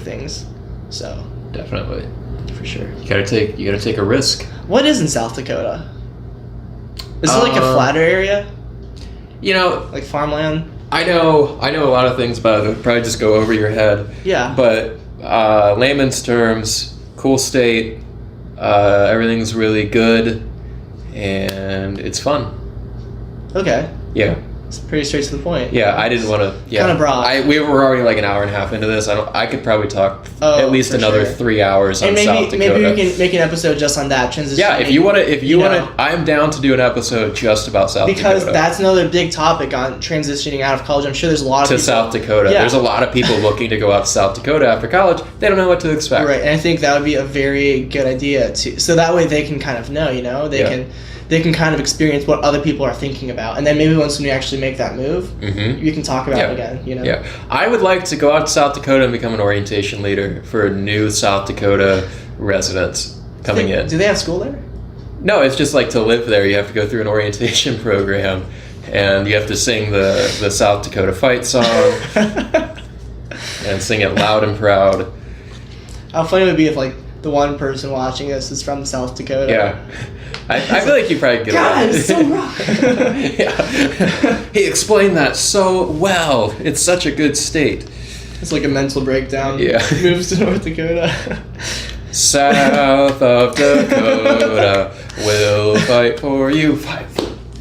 things. So Definitely. for sure. You gotta take a risk. What is in South Dakota? Is it like a flatter area? You know, Like farmland? I know a lot of things about it. It'll probably just go over your head. Yeah. But layman's terms, cool state. Everything's really good, and it's fun. Okay. Yeah. It's pretty straight to the point. Yeah, I didn't want to. Yeah, Kinda broad. We were already like an hour and a half into this. I could probably talk at least for another sure. 3 hours on And South Dakota. maybe we can make an episode just on that transition. Yeah, if you want to, I'm down to do an episode just about South Dakota. Because that's another big topic on transitioning out of college. I'm sure there's a lot of to people. South Dakota. Yeah. There's a lot of people looking to go out to South Dakota after college. They don't know what to expect. Right, and I think that would be a very good idea too. So that way they can kind of know, they can kind of experience what other people are thinking about, and then maybe once we actually make that move, you can talk about it again. Yeah, I would like to go out to South Dakota and become an orientation leader for new South Dakota residents coming in. Do they have school there? No, it's just like to live there. You have to go through an orientation program, and you have to sing the South Dakota fight song and sing it loud and proud. How funny it would be if like the one person watching this is from South Dakota. Yeah. I feel like you probably get God, it. it's so rough. Yeah. He explained that so well. It's such a good state. It's like a mental breakdown. Yeah. Moves to North Dakota. South of Dakota, we'll fight for you. Fight.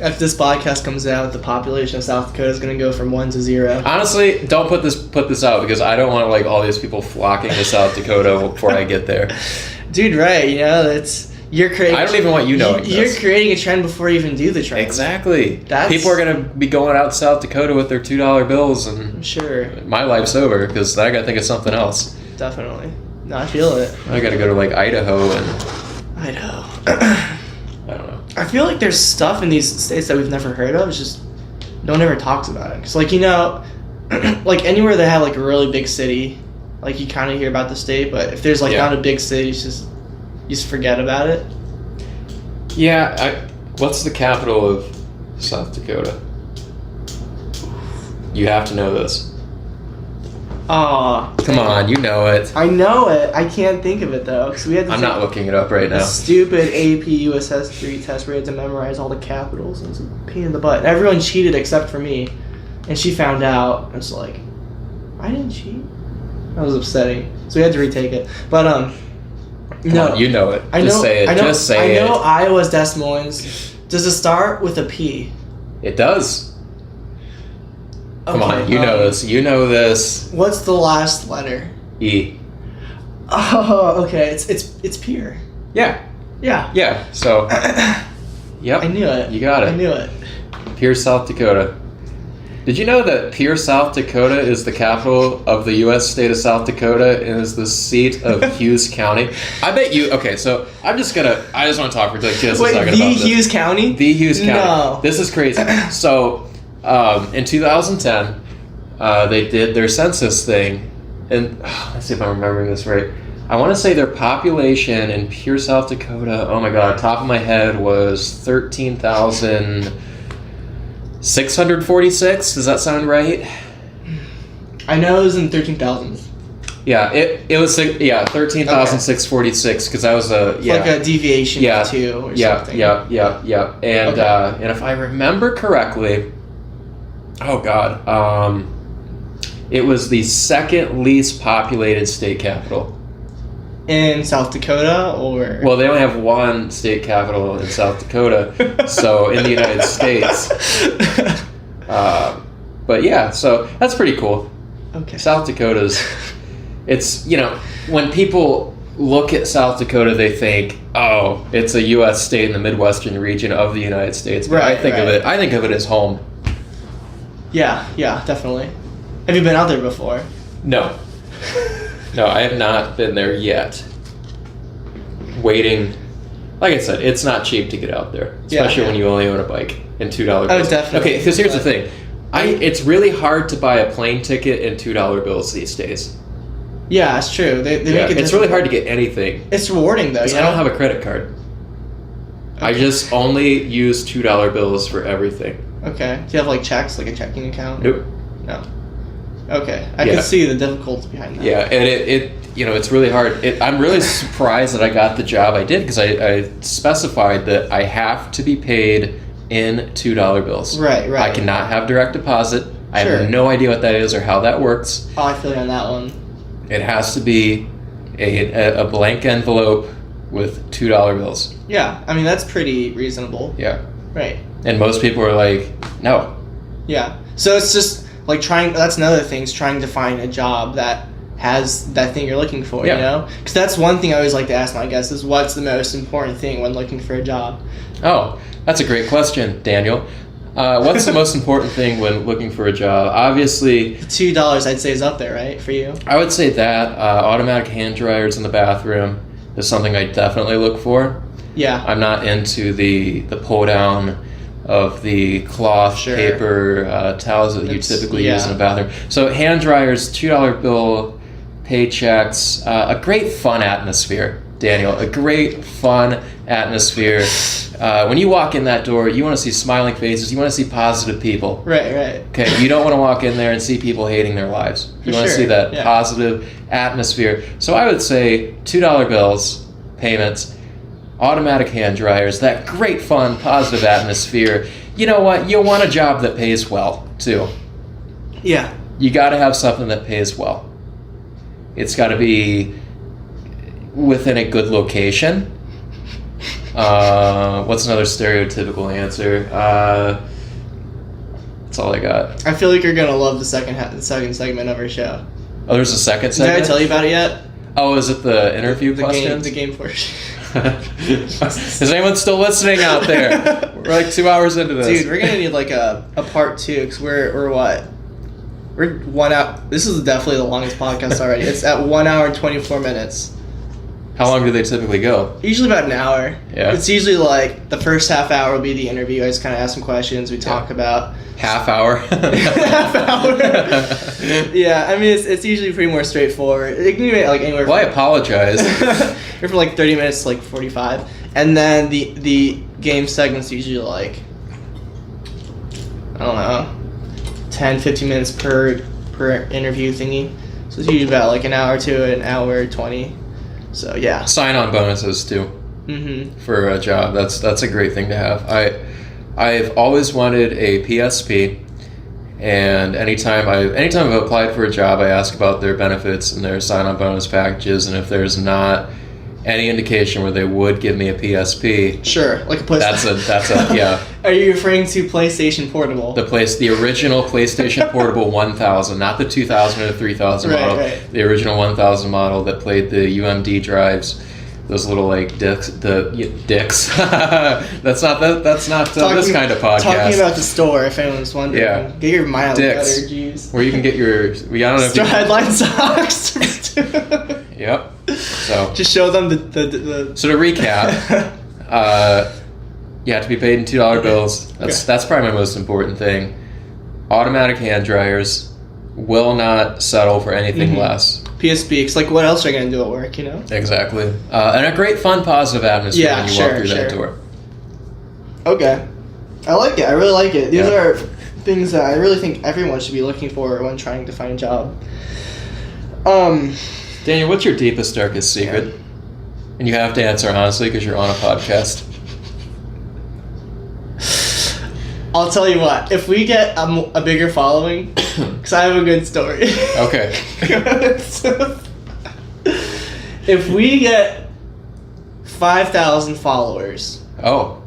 If this podcast comes out, the population of South Dakota is going to go from 1 to 0. Honestly, don't put this out because I don't want like all these people flocking to South Dakota before I get there. Dude, right? You're creating. I don't even want you knowing You're this. creating a trend before you even do the trend. Exactly. People are gonna be going out to South Dakota with their $2 bills, and I'm sure. my life's over because I gotta think of something else. Definitely. No, I feel it. I gotta go to like Idaho and Idaho. I don't know. I feel like there's stuff in these states that we've never heard of. It's just no one ever talks about it. Cause like like anywhere that have like a really big city, like you kind of hear about the state. But if there's like not a big city, it's just you just forget about it. Yeah. What's the capital of South Dakota? You have to know this. Aw. Come on, you know it. I know it. I can't think of it though, because we had to I'm take not looking it up right a now. stupid AP US History test where we had to memorize all the capitals, and it's a pain in the butt. And everyone cheated except for me, and she found out. I was like, I didn't cheat. That was upsetting. So we had to retake it. But Come on, you know it. I Just know, say it. I know, Just say I know it. Iowa's Des Moines. Does it start with a P? It does. Come Okay, on, you know this. You know this. What's the last letter? E. Oh, okay. It's Pier. Yeah. Yeah. Yeah. So. Yep. I knew it. You got it. I knew it. Pierce, South Dakota. Did you know that Pierce, South Dakota is the capital of the U.S. state of South Dakota and is the seat of Hughes County? I bet you... Okay, so I just want to talk for like just a second about this. Hughes County? The Hughes County. No. This is crazy. So, in 2010, they did their census thing, and let's see if I'm remembering this right. I want to say their population in Pierce, South Dakota, oh my god, top of my head, was 13,646. Does that sound right? I know it was in 13,000. Yeah, it was 13,646 because that was Like a deviation of 2 or something. Yeah. And if I remember correctly, oh god, it was the second least populated state capital. In South Dakota, or Well, they only have one state capital in South Dakota, so in the United States. But yeah, so that's pretty cool. Okay. South Dakota's, it's, when people look at South Dakota, they think, oh, it's a U.S. state in the Midwestern region of the United States. But I think of it as home. Yeah, definitely. Have you been out there before? No. No, I have not been there yet. Waiting. Like I said, it's not cheap to get out there, especially when you only own a bike and $2 bills. Oh, definitely. Okay, because here's the thing. It's really hard to buy a plane ticket in $2 bills these days. Yeah, it's true. They make it. It's really hard to get anything. It's rewarding though. I don't have a credit card. Okay. I just only use $2 bills for everything. Okay. Do you have like checks, like a checking account? Nope. No. Okay, I can see the difficulty behind that. Yeah, and it it's really hard. I'm really surprised that I got the job I did because I specified that I have to be paid in $2 bills. Right. I cannot have direct deposit. I have no idea what that is or how that works. Oh, I feel you on that one. It has to be a blank envelope with $2 bills. Yeah, I mean, that's pretty reasonable. Yeah. Right. And most people are like, no. Yeah. So it's just like that's another thing, is trying to find a job that has that thing you're looking for, you know? Because that's one thing I always like to ask my guests is what's the most important thing when looking for a job? Oh, that's a great question, Daniel. What's the most important thing when looking for a job? Obviously, the $2 I'd say is up there, right, for you? I would say that automatic hand dryers in the bathroom is something I definitely look for. Yeah. I'm not into the pull down of the cloth, paper towels that you typically use in a bathroom. So hand dryers, $2 bill, paychecks, a great fun atmosphere, Daniel. A great fun atmosphere. When you walk in that door, you want to see smiling faces. You want to see positive people. Right. Okay, you don't want to walk in there and see people hating their lives. You want to see that positive atmosphere. So I would say $2 bills, payments, automatic hand dryers, that great fun, positive atmosphere. You know what? You want a job that pays well, too. Yeah. You got to have something that pays well. It's got to be within a good location. What's another stereotypical answer? That's all I got. I feel like you're gonna love the second segment of our show. Oh, there's a second segment? Did I tell you about it yet? Oh, is it the interview questions? The game portion. Is anyone still listening out there? We're like 2 hours into this. Dude, we're gonna need like a part 2 because we're what? We're 1 hour. This is definitely the longest podcast already. It's at 1 hour and 24 minutes. How long do they typically go? Usually about an hour. Yeah. It's usually like the first half hour will be the interview. I just kind of ask some questions. We talk about. Half hour? Half hour. Yeah, I mean, it's usually pretty more straightforward. It can be like anywhere Well, I apologize. Or from like 30 minutes to like 45. And then the game segment's usually like, I don't know, 10, 15 minutes per interview thingy. So it's usually about like an hour to an hour 20. So yeah. Sign-on bonuses too. Mm-hmm. For a job. That's a great thing to have. I've always wanted a PSP, and anytime I've applied for a job, I ask about their benefits and their sign-on bonus packages, and if there's not any indication where they would give me a PSP, sure, like a PlayStation. That's a yeah. Are you referring to PlayStation Portable? The original PlayStation Portable 1000, not the 2000 or the 3000 model. Right. The original 1000 model that played the UMD drives. Those little like dicks. Dicks. That's not this kind of podcast. Talking about the store, if anyone's wondering. Yeah. Get your mild Dicks. butter juice. Where you can get your. I don't know if StrideLine Socks. Yep. So. Just show them the. So to recap, you have to be paid in $2 bills. That's probably my most important thing. Automatic hand dryers will not settle for anything less. PSP, because like what else are you going to do at work, you know? Exactly. And a great, fun, positive atmosphere when you walk through that door. Okay. I like it. I really like it. These are things that I really think everyone should be looking for when trying to find a job. Daniel, what's your deepest, darkest secret? Yeah. And you have to answer honestly because you're on a podcast. I'll tell you what, if we get a bigger following, because I have a good story. Okay. If we get 5,000 followers. Oh,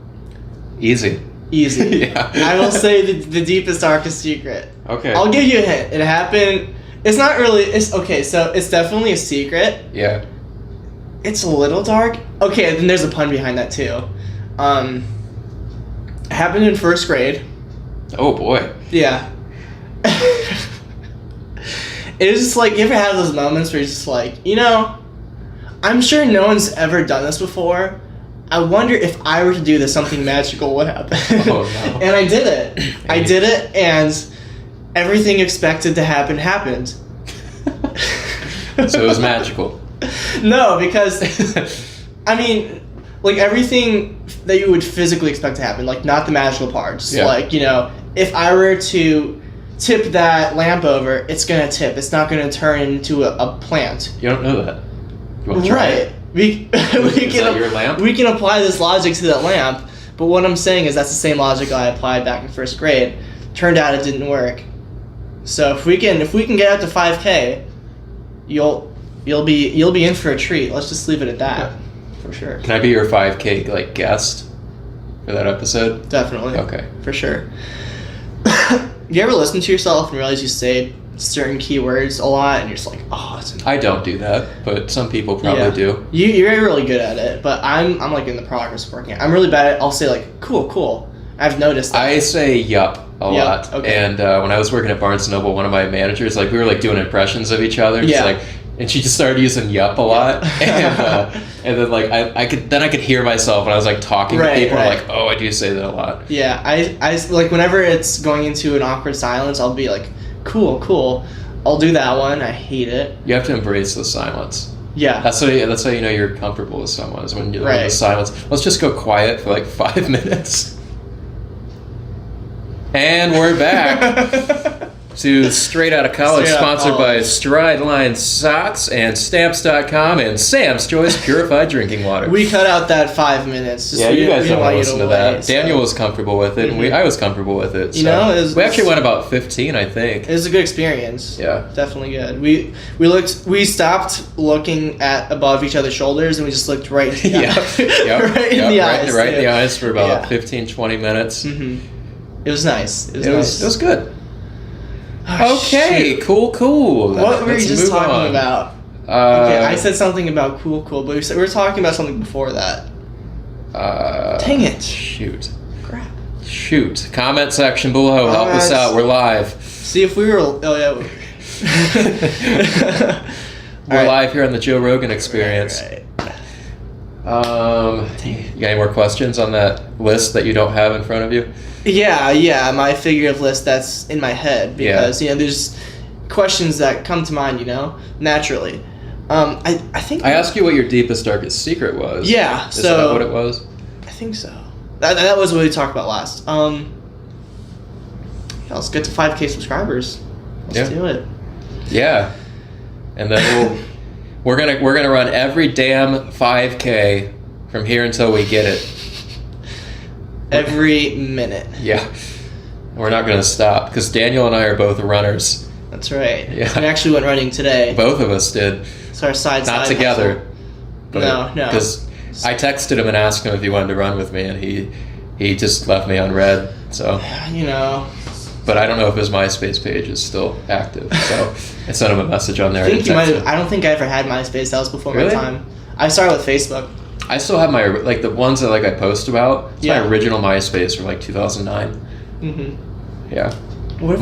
easy. Yeah. I will say the deepest, darkest secret. Okay. I'll give you a hint. It happened, it's not really, okay, so it's definitely a secret. Yeah. It's a little dark. Okay, then there's a pun behind that too. It happened in first grade. Oh boy. Yeah. It was just like, you ever have those moments where you're just like, you know, I'm sure no one's ever done this before. I wonder if I were to do this, something magical would happen. Oh no. And I did it. I did it, and everything expected to happen happened. So it was magical. No, because, I mean, like everything that you would physically expect to happen, like not the magical part, just like, you know, if I were to tip that lamp over, it's gonna tip. It's not gonna turn into a plant. You don't know that. You want to try it? Is that your lamp? We can apply this logic to that lamp, but what I'm saying is that's the same logic I applied back in first grade. Turned out it didn't work. So if we can get up to 5K, you'll be in for a treat. Let's just leave it at that. Yeah. For sure. Can I be your 5K like guest for that episode? Definitely. Okay. For sure. You ever listen to yourself and realize you say certain keywords a lot and you're just like, oh, it's annoying. I don't do that, but some people probably do. You're really good at it, but I'm like in the progress of working it. I'm really bad at it. I'll say like, cool. I've noticed that. I say yup a lot. Okay. And when I was working at Barnes & Noble, one of my managers, like we were like doing impressions of each other. Yeah. Like, and she just started using yup a lot. And then like I could hear myself when I was like talking to people. Right. Like, oh, I do say that a lot. Yeah, I like whenever it's going into an awkward silence, I'll be like, cool. I'll do that one. I hate it. You have to embrace the silence. Yeah. That's how you know you're comfortable with someone, is when you're in the silence. Let's just go quiet for like 5 minutes. And we're back to Straight Outta College, sponsored by StrideLine Socks and Stamps.com and Sam's Choice Purified Drinking Water. We cut out that 5 minutes. You guys don't want to listen to that. Daniel was comfortable with it, and I was comfortable with it. So. We actually went about 15, I think. It was a good experience. Yeah. Definitely good. We stopped looking at above each other's shoulders, and we just looked right in the eyes. Right in the eyes for about 15, 20 minutes. Mm-hmm. It was nice. It was good. Oh, okay, shoot. cool. What were you just talking about? Okay, I said something about cool, but we were talking about something before that. Dang it. Shoot. Crap. Shoot. Comment section below. Help us out. We're live. See if we were... Oh, yeah. We're live here on the Joe Rogan Experience. Right. You got any more questions on that list that you don't have in front of you? Yeah, my figurative list that's in my head, because there's questions that come to mind, naturally. I think I asked you what your deepest, darkest secret was. Yeah, Is that what it was? I think so. That was what we talked about last. Let's get to 5K subscribers. Let's do it. Yeah, and then we're gonna run every damn 5K from here until we get it. Every minute. Yeah. We're not going to stop, because Daniel and I are both runners. That's right. Yeah. We actually went running today. Both of us did. It's our side Not together. No. Because I texted him and asked him if he wanted to run with me, and he just left me on red. So. But I don't know if his MySpace page is still active. So I sent him a message on there. I don't think I ever had MySpace. That was before my time. I started with Facebook. I still have my, like, the ones that, like, I post about. It's my original MySpace from, like, 2009. Mm-hmm. Yeah. What if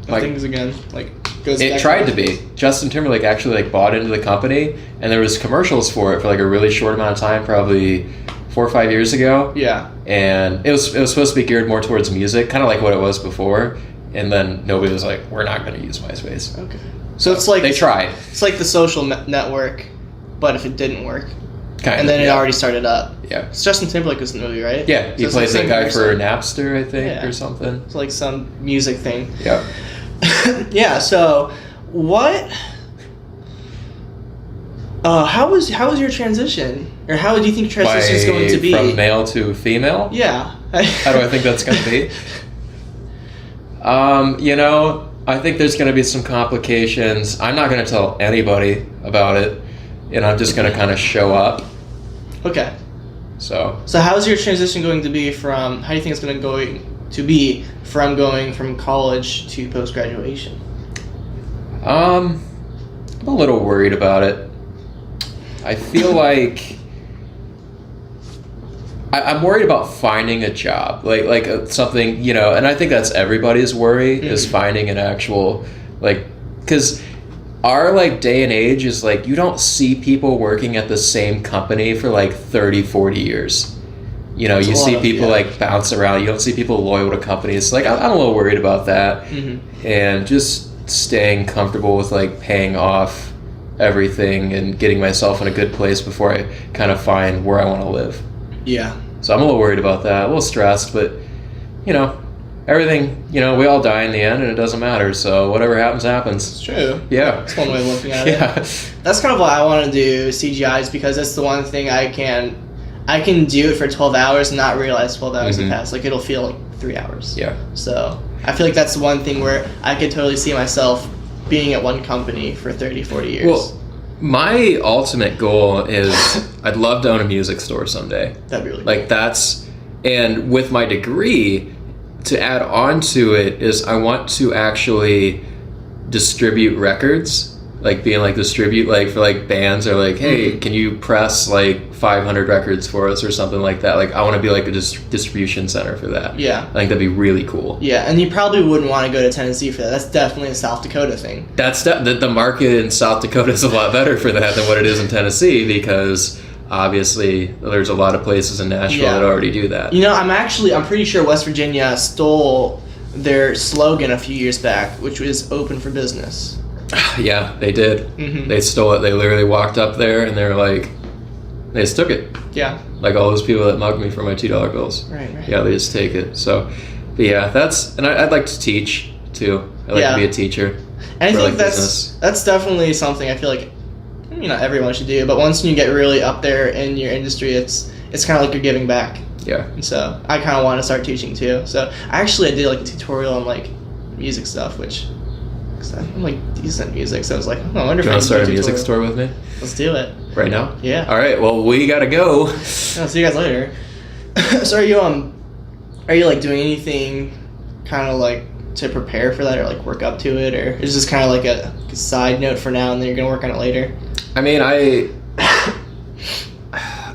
things again? Like, it tried to be. Justin Timberlake actually, like, bought into the company, and there was commercials for it for, like, a really short amount of time, probably 4 or 5 years ago. Yeah. And it was supposed to be geared more towards music, kind of like what it was before. And then nobody was like, we're not going to use MySpace. Okay. So it's like... They tried. It's like the social network, but if it didn't work... And then it already started up. Yeah. It's Justin Timberlake was in the movie, right? Yeah, he plays that guy for Napster, I think, or something. It's like some music thing. Yeah. Yeah, so what... how was your transition? Or how do you think transition is going to be? From male to female? Yeah. How do I think that's going to be? I think there's going to be some complications. I'm not going to tell anybody about it, and I'm just going to kind of show up. Okay. So how's your transition going to be from, how do you think it's going from college to post-graduation? I'm a little worried about it. I feel like I'm worried about finding a job, like something, and I think that's everybody's worry, is finding an actual, because our day and age is you don't see people working at the same company for 30, 40 years. You see people bounce around. You don't see people loyal to companies. I'm a little worried about that, and just staying comfortable with paying off everything and getting myself in a good place before I kind of find where I want to live. Yeah. So I'm a little worried about that, a little stressed, but everything, we all die in the end, and it doesn't matter. So whatever happens, happens. It's true. Yeah. That's one way of looking at Yeah. it. That's kind of why I want to do CGIs, because that's the one thing I can do it for 12 hours and not realize 12 hours have passed. Like, it'll feel like 3 hours. Yeah. So I feel like that's the one thing where I could totally see myself being at one company for 30, 40 years. Well, my ultimate goal is I'd love to own a music store someday. That'd be really like cool. And with my degree, to add on to it is I want to actually distribute records, like being like distribute like for like bands, or like, hey, can you press like 500 records for us or something like that. Like, I want to be like a distribution center for that. Yeah. I think that'd be really cool. Yeah, and you probably wouldn't want to go to Tennessee for that. That's definitely a South Dakota thing. That's the market in South Dakota is a lot better for that than what it is in Tennessee, because obviously there's a lot of places in Nashville that already do that. I'm pretty sure West Virginia stole their slogan a few years back, which was open for business. Yeah, they did. Mm-hmm. They stole it. They literally walked up there and they're like, they just took it. Yeah. Like all those people that mugged me for my $2 bills. Right. Yeah, they just take it. So, but yeah, and I'd like to teach too. I'd like to be a teacher. And I think business. that's definitely something I feel like everyone should do. But once you get really up there in your industry, it's kind of like you're giving back. Yeah. And so I kind of want to start teaching too. So I did like a tutorial on like music stuff, which I'm like decent music. So I was like, I wonder if I can start a music store with me. Let's do it. Right now? Yeah. All right. Well, we gotta go. I'll see you guys later. So are you like doing anything kind of like to prepare for that, or like work up to it, or is this kind of like a side note for now and then you're gonna work on it later? I mean,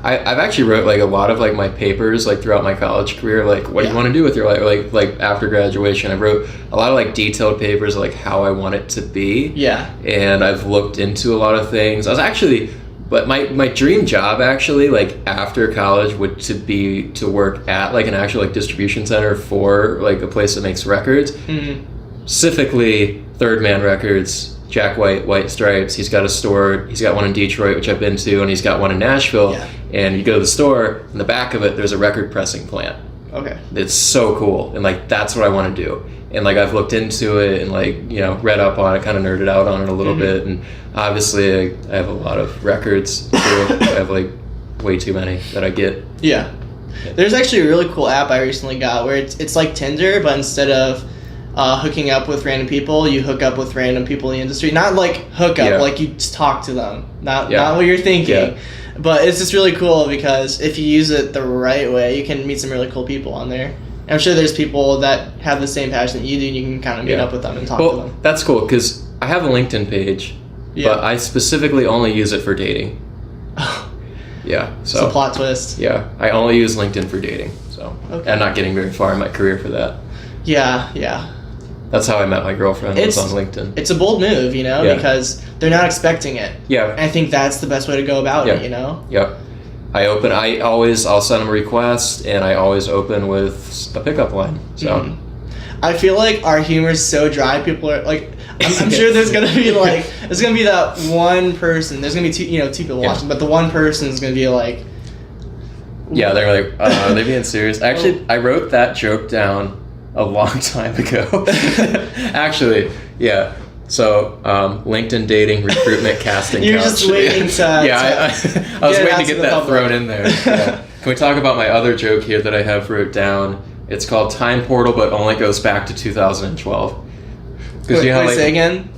I've actually wrote like a lot of like my papers like throughout my college career, like what do you want to do with your life, like after graduation. I wrote a lot of like detailed papers of, like how I want it to be. Yeah. And I've looked into a lot of things. But my dream job actually, like after college, would be to work at like an actual like distribution center for like a place that makes records. Mm-hmm. Specifically Third Man Records. Jack White Stripes. He's got a store. He's got one in Detroit, which I've been to, and he's got one in Nashville. Yeah. And you go to the store, in the back of it, there's a record pressing plant. Okay. It's so cool, and like that's what I want to do. And like I've looked into it and like read up on it, kind of nerded out on it a little bit, and obviously I have a lot of records too. I have like way too many that I get. Yeah. There's actually a really cool app I recently got where it's like Tinder, but instead of hooking up with random people, you hook up with random people in the industry. Not like hook up, like you just talk to them. Not what you're thinking. Yeah. But it's just really cool because if you use it the right way, you can meet some really cool people on there. And I'm sure there's people that have the same passion that you do, and you can kind of meet up with them and talk to them. That's cool because I have a LinkedIn page, but I specifically only use it for dating. Yeah. So it's a plot twist. Yeah. I only use LinkedIn for dating. So I'm not getting very far in my career for that. Yeah. That's how I met my girlfriend, was on LinkedIn. It's a bold move, because they're not expecting it. Yeah. And I think that's the best way to go about it, Yep. I'll send them a request, and I always open with a pickup line. So I feel like our humor is so dry. People are like, I'm sure there's gonna be that one person. There's gonna be two people watching, but the one person is gonna be like, yeah, they're like, are they being serious? Actually, I wrote that joke down a long time ago. Actually, yeah. So, LinkedIn dating, recruitment, casting. You're just waiting to. I was waiting to get that thrown in there. Yeah. Can we talk about my other joke here that I have wrote down? It's called Time Portal, but only goes back to 2012. Because say again.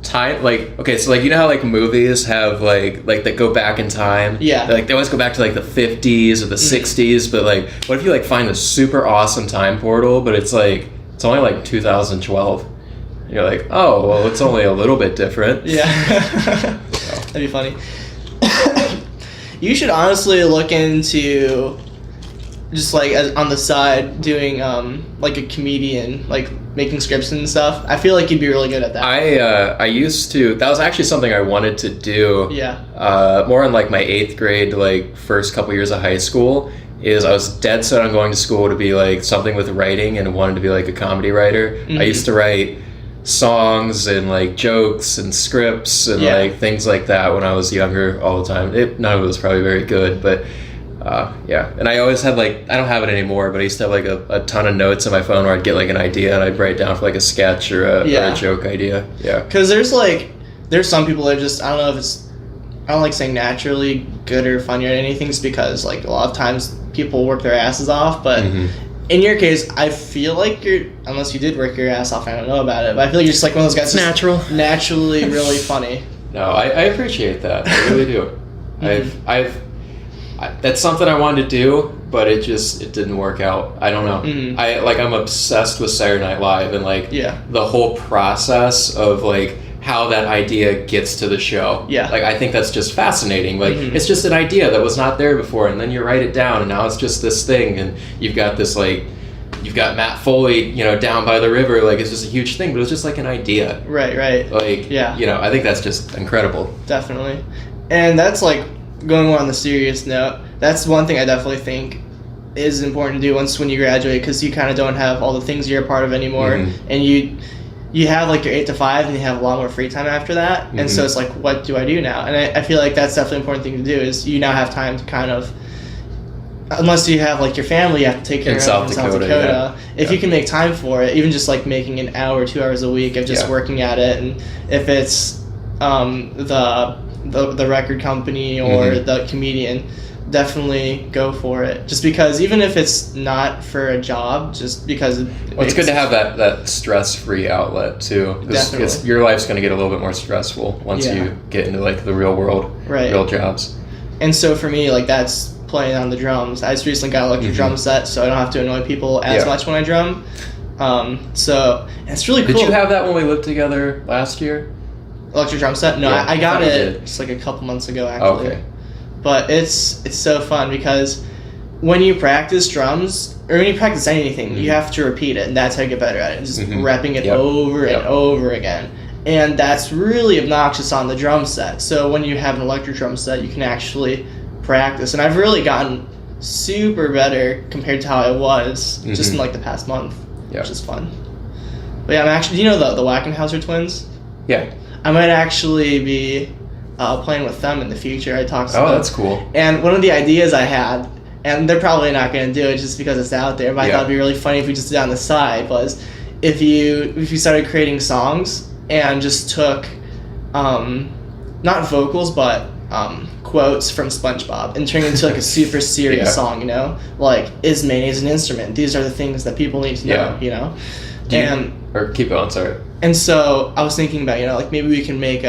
Time, like, okay, so like you know how like movies have like that go back in time. Yeah. They always go back to like the 50s or the 60s, but like, what if you like find a super awesome time portal, but it's only like 2012. And you're like, oh, well, it's only a little bit different. Yeah. That'd be funny. You should honestly look into just like on the side doing like a comedian, like making scripts and stuff. I feel like you'd be really good at that. I used to. That was actually something I wanted to do. Yeah. More in like my 8th grade, like first couple years of high school. I was dead set on going to school to be like something with writing and wanted to be like a comedy writer. Mm-hmm. I used to write songs and like jokes and scripts and like things like that when I was younger all the time. None of it was probably very good, but Yeah, and I always had like, I don't have it anymore, but I used to have like a ton of notes on my phone where I'd get like an idea and I'd write it down for like a sketch or a joke idea. Yeah. Because there's some people that are just, I don't know if it's, I don't like saying naturally good or funny or anything, just because like a lot of times people work their asses off, but in your case, I feel like unless you did work your ass off, I don't know about it, but I feel like you're just like one of those guys that's naturally really funny. No, I appreciate that. I really do. That's something I wanted to do, but it didn't work out. I don't know. I'm obsessed with Saturday Night Live and like the whole process of like how that idea gets to the show. Yeah. Like I think that's just fascinating. Like it's just an idea that was not there before, and then you write it down, and now it's just this thing, and you've got this like, you've got Matt Foley, down by the river, like it's just a huge thing, but it's just like an idea. Right. Like, I think that's just incredible. Definitely. And that's like, going on the serious note, that's one thing I definitely think is important to do when you graduate, because you kind of don't have all the things you're a part of anymore, and you have like your 8 to 5 and you have a lot more free time after that, and so it's like, what do I do now? And I feel like that's definitely an important thing to do, is you now have time to kind of, unless you have like your family you have to take care of in South Dakota. If you can make time for it, even just like making an hour, 2 hours a week of just working at it, and if it's the record company or the comedian, definitely go for it. Just because, even if it's not for a job, just because it's good to have that stress-free outlet too. Definitely. Your life's going to get a little bit more stressful once you get into like the real world, real jobs. And so for me, like, that's playing on the drums. I just recently got an electric drum set, so I don't have to annoy people as much when I drum. So it's really cool. Did you have that when we lived together last year? Electric drum set? No, I got it just like a couple months ago, actually. Okay. But it's so fun, because when you practice drums, or when you practice anything, you have to repeat it, and that's how you get better at it. Just repping it over and over again. And that's really obnoxious on the drum set. So when you have an electric drum set, you can actually practice. And I've really gotten super better compared to how I was just in like the past month, which is fun. But yeah, I'm actually, do you know the Wackenhauser twins? Yeah. I might actually be playing with them in the future. I talked to them. Oh, that's cool. And one of the ideas I had, and they're probably not going to do it just because it's out there, but I thought it'd be really funny if we just did it on the side, was if you started creating songs and just took, not vocals, but quotes from SpongeBob and turned it into like a super serious song, Like, is mayonnaise an instrument? These are the things that people need to know, Or keep going, sorry. And so I was thinking about, like maybe we can make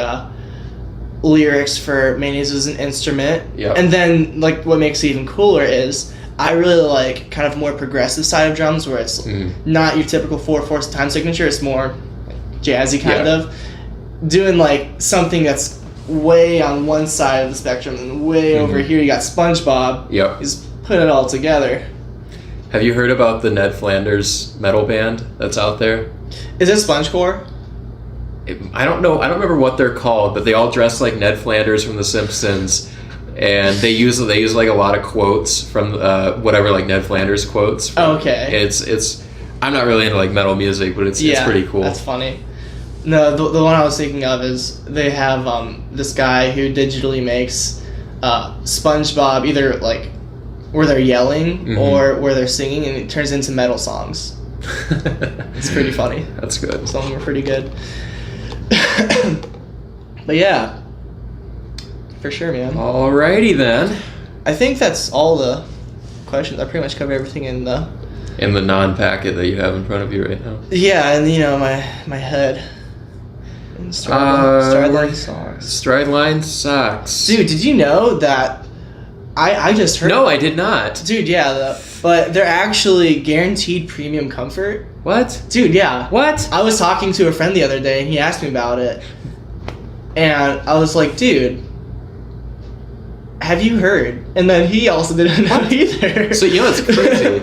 lyrics for mayonnaise as an instrument. Yep. And then like what makes it even cooler is I really like kind of more progressive side of drums, where it's not your typical 4/4 time signature. It's more jazzy kind of. Doing like something that's way on one side of the spectrum and way over here you got SpongeBob. Yep. Just put it all together. Have you heard about the Ned Flanders metal band that's out there? Is it SpongeCore? I don't know. I don't remember what they're called, but they all dress like Ned Flanders from The Simpsons, and they use like a lot of quotes from whatever like Ned Flanders quotes. Okay. It's I'm not really into like metal music, but it's pretty cool. That's funny. No, the one I was thinking of is they have this guy who digitally makes SpongeBob either like where they're yelling or where they're singing, and it turns into metal songs. It's pretty funny. That's good. Some of them are pretty good. But yeah, for sure, man. Alrighty then. I think that's all the questions. I pretty much covered everything in the non-packet that you have in front of you right now. Yeah, and my head. StrideLine Socks. StrideLine Socks. Dude, did you know that? I just heard. No, I did not. Dude, yeah, but they're actually guaranteed premium comfort. What? Dude, yeah. What? I was talking to a friend the other day, and he asked me about it, and I was like, dude, have you heard? And then he also didn't know either. So you know what's crazy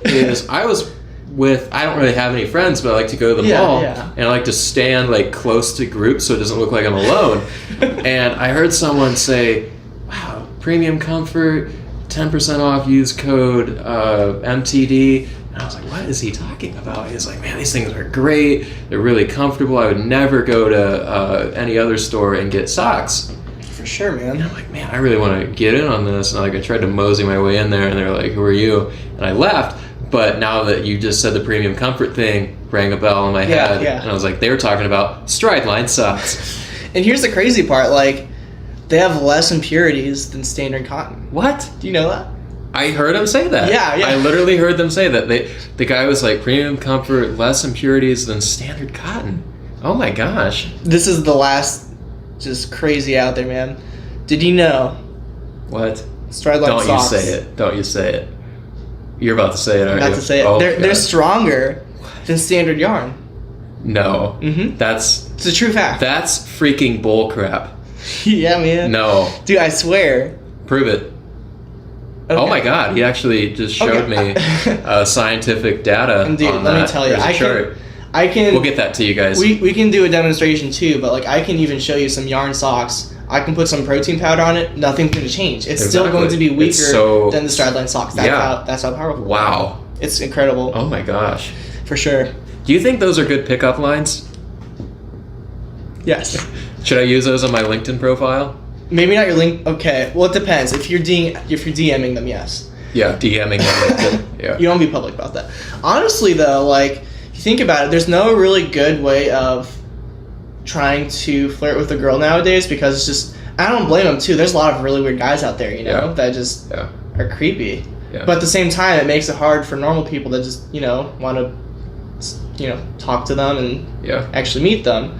is I don't really have any friends, but I like to go to the mall, and I like to stand like close to groups so it doesn't look like I'm alone. And I heard someone say, wow, premium comfort, 10% off, use code MTD. And I was like, what is he talking about? He was like, man, these things are great. They're really comfortable. I would never go to any other store and get socks. For sure, man. And I'm like, man, I really want to get in on this. And like, I tried to mosey my way in there, and they're like, who are you? And I left. But now that you just said the premium comfort thing, rang a bell in my head. Yeah. And I was like, they were talking about StrideLine Socks. And here's the crazy part, like, they have less impurities than standard cotton. What? Do you know that? I heard him say that. Yeah. I literally heard them say that. The guy was like, premium comfort, less impurities than standard cotton. Oh my gosh. This is the last, just crazy out there, man. Did you know? What? StrideLine Socks. Don't you say it. You're about to say it, aren't you? About to say it. Oh, they're stronger than standard yarn. No. Mm-hmm. It's a true fact. That's freaking bull crap. Yeah, man. No. Dude, I swear. Prove it. Okay. Oh my god, he actually just showed me scientific data. And dude, on let that. me tell you, There's a I can. We'll get that to you guys. We can do a demonstration too, but like I can even show you some yarn socks. I can put some protein powder on it. Nothing's going to change. It's still going to be weaker than the StrideLine Socks. That's how powerful. Wow. It's incredible. Oh my gosh. For sure. Do you think those are good pickup lines? Yes. Should I use those on my LinkedIn profile? Maybe not your link. Okay. Well, it depends. If you're DMing them, yes. Yeah, DMing on LinkedIn. Yeah. You don't be public about that. Honestly, though, like if you think about it, there's no really good way of trying to flirt with a girl nowadays because it's just I don't blame them too. There's a lot of really weird guys out there, that just are creepy. Yeah. But at the same time, it makes it hard for normal people that just want to talk to them and actually meet them.